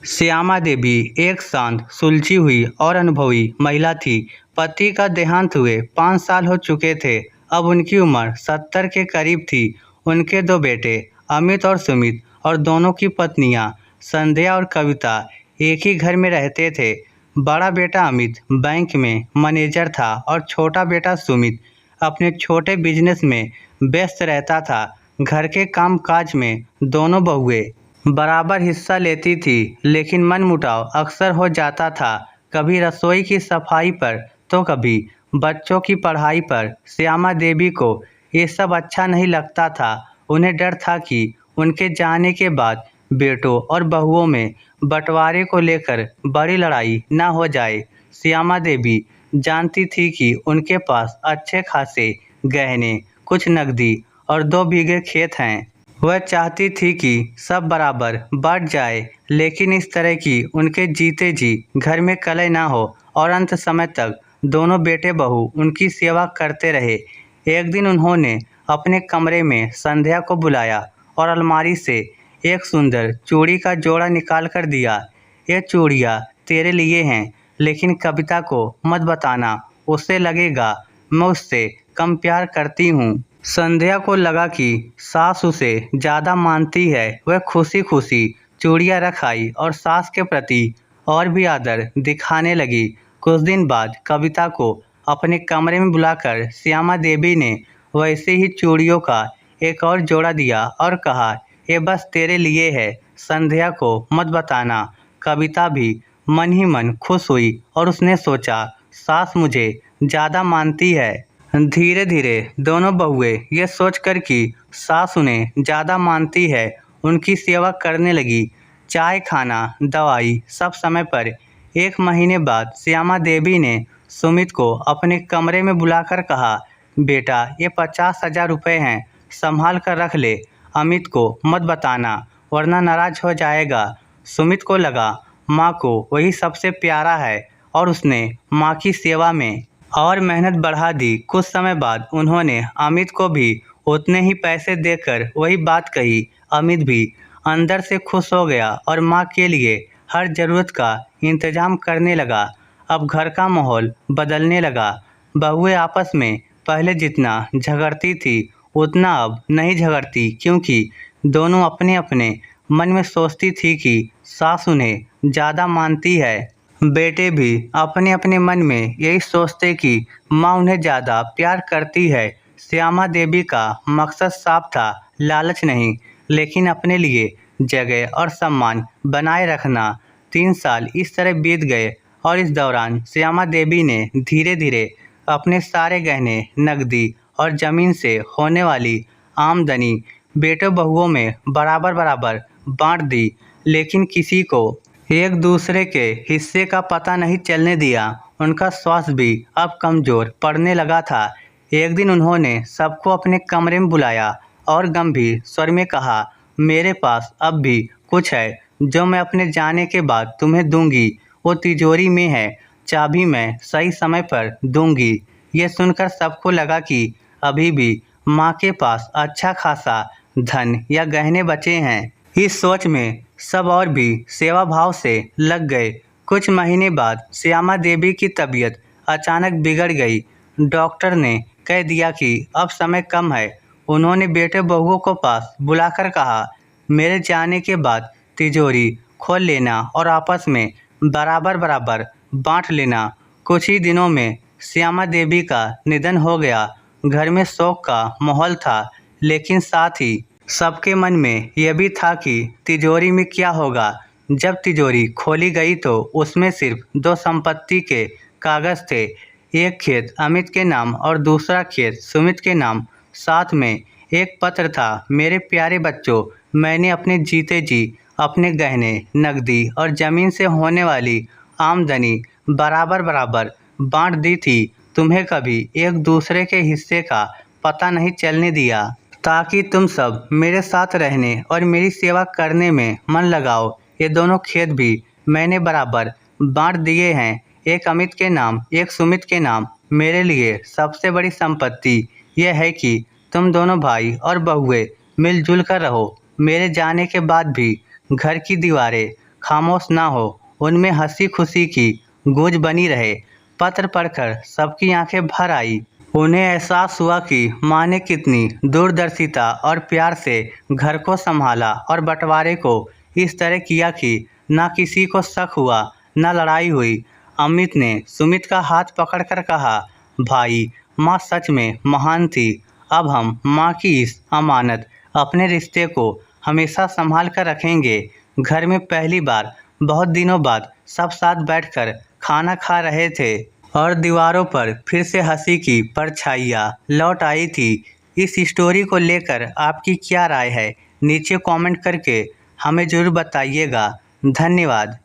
श्यामा देवी एक शांत, सुलझी हुई और अनुभवी महिला थी। पति का देहांत हुए 5 साल हो चुके थे। अब उनकी उम्र 70 के करीब थी। उनके 2 बेटे अमित और सुमित और दोनों की पत्नियां संध्या और कविता एक ही घर में रहते थे। बड़ा बेटा अमित बैंक में मैनेजर था और छोटा बेटा सुमित अपने छोटे बिजनेस में व्यस्त रहता था। घर के काम काज में दोनों बहुएं बराबर हिस्सा लेती थी, लेकिन मनमुटाव अक्सर हो जाता था। कभी रसोई की सफाई पर तो कभी बच्चों की पढ़ाई पर। श्यामा देवी को ये सब अच्छा नहीं लगता था। उन्हें डर था कि उनके जाने के बाद बेटों और बहुओं में बंटवारे को लेकर बड़ी लड़ाई न हो जाए। श्यामा देवी जानती थी कि उनके पास अच्छे खासे गहने, कुछ नकदी और 2 बीघे खेत हैं। वह चाहती थी कि सब बराबर बँट जाए, लेकिन इस तरह की उनके जीते जी घर में कलह ना हो और अंत समय तक दोनों बेटे बहू उनकी सेवा करते रहे। एक दिन उन्होंने अपने कमरे में संध्या को बुलाया और अलमारी से एक सुंदर चूड़ी का जोड़ा निकाल कर दिया। ये चूड़ियाँ तेरे लिए हैं, लेकिन कविता को मत बताना, उसे लगेगा मैं उससे कम प्यार करती हूँ। संध्या को लगा कि सास उसे ज़्यादा मानती है। वह खुशी खुशी चूड़ियाँ रख आई और सास के प्रति और भी आदर दिखाने लगी। कुछ दिन बाद कविता को अपने कमरे में बुलाकर श्यामा देवी ने वैसे ही चूड़ियों का एक और जोड़ा दिया और कहा, ये बस तेरे लिए है, संध्या को मत बताना। कविता भी मन ही मन खुश हुई और उसने सोचा, सास मुझे ज़्यादा मानती है। धीरे धीरे दोनों बहुएं ये सोचकर कि सास उन्हें ज़्यादा मानती है, उनकी सेवा करने लगी। चाय, खाना, दवाई सब समय पर। 1 महीने बाद श्यामा देवी ने सुमित को अपने कमरे में बुलाकर कहा, बेटा ये 50,000 रुपये हैं, संभाल कर रख ले। अमित को मत बताना, वरना नाराज हो जाएगा। सुमित को लगा माँ को वही सबसे प्यारा है और उसने माँ की सेवा में और मेहनत बढ़ा दी। कुछ समय बाद उन्होंने अमित को भी उतने ही पैसे देकर वही बात कही। अमित भी अंदर से खुश हो गया और माँ के लिए हर ज़रूरत का इंतजाम करने लगा। अब घर का माहौल बदलने लगा। बहुएं आपस में पहले जितना झगड़ती थी उतना अब नहीं झगड़ती, क्योंकि दोनों अपने अपने मन में सोचती थी कि सास उन्हें ज़्यादा मानती है। बेटे भी अपने अपने मन में यही सोचते कि माँ उन्हें ज़्यादा प्यार करती है। श्यामा देवी का मकसद साफ था, लालच नहीं, लेकिन अपने लिए जगह और सम्मान बनाए रखना। 3 साल इस तरह बीत गए और इस दौरान श्यामा देवी ने धीरे धीरे अपने सारे गहने, नकदी और ज़मीन से होने वाली आमदनी बेटों बहुओं में बराबर बराबर बांट दी, लेकिन किसी को एक दूसरे के हिस्से का पता नहीं चलने दिया। उनका स्वास्थ्य भी अब कमज़ोर पड़ने लगा था। एक दिन उन्होंने सबको अपने कमरे में बुलाया और गंभीर स्वर में कहा, मेरे पास अब भी कुछ है जो मैं अपने जाने के बाद तुम्हें दूंगी। वो तिजोरी में है, चाबी मैं सही समय पर दूंगी। ये सुनकर सबको लगा कि अभी भी माँ के पास अच्छा खासा धन या गहने बचे हैं। इस सोच में सब और भी सेवा भाव से लग गए। कुछ महीने बाद श्यामा देवी की तबीयत अचानक बिगड़ गई। डॉक्टर ने कह दिया कि अब समय कम है। उन्होंने बेटे बहुओं को पास बुलाकर कहा, मेरे जाने के बाद तिजोरी खोल लेना और आपस में बराबर बराबर बांट लेना। कुछ ही दिनों में श्यामा देवी का निधन हो गया। घर में शोक का माहौल था, लेकिन साथ ही सबके मन में यह भी था कि तिजोरी में क्या होगा। जब तिजोरी खोली गई तो उसमें सिर्फ 2 संपत्ति के कागज़ थे। एक खेत अमित के नाम और दूसरा खेत सुमित के नाम। साथ में एक पत्र था, मेरे प्यारे बच्चों, मैंने अपने जीते जी अपने गहने, नकदी और ज़मीन से होने वाली आमदनी बराबर बराबर बांट दी थी। तुम्हें कभी एक दूसरे के हिस्से का पता नहीं चलने दिया, ताकि तुम सब मेरे साथ रहने और मेरी सेवा करने में मन लगाओ। ये दोनों खेत भी मैंने बराबर बांट दिए हैं, एक अमित के नाम, एक सुमित के नाम। मेरे लिए सबसे बड़ी संपत्ति यह है कि तुम दोनों भाई और बहुएं मिलजुल कर रहो। मेरे जाने के बाद भी घर की दीवारें खामोश ना हो, उनमें हंसी खुशी की गूंज बनी रहे। पत्र पढ़कर सबकी आंखें भर आई। उन्हें एहसास हुआ कि माँ ने कितनी दूरदर्शिता और प्यार से घर को संभाला और बंटवारे को इस तरह किया कि ना किसी को शक हुआ, ना लड़ाई हुई। अमित ने सुमित का हाथ पकड़कर कहा, भाई, माँ सच में महान थी। अब हम माँ की इस अमानत, अपने रिश्ते को हमेशा संभाल कर रखेंगे। घर में पहली बार बहुत दिनों बाद सब साथ बैठकर खाना खा रहे थे और दीवारों पर फिर से हंसी की परछाइयाँ लौट आई थी। इस स्टोरी को लेकर आपकी क्या राय है? नीचे कमेंट करके हमें ज़रूर बताइएगा। धन्यवाद।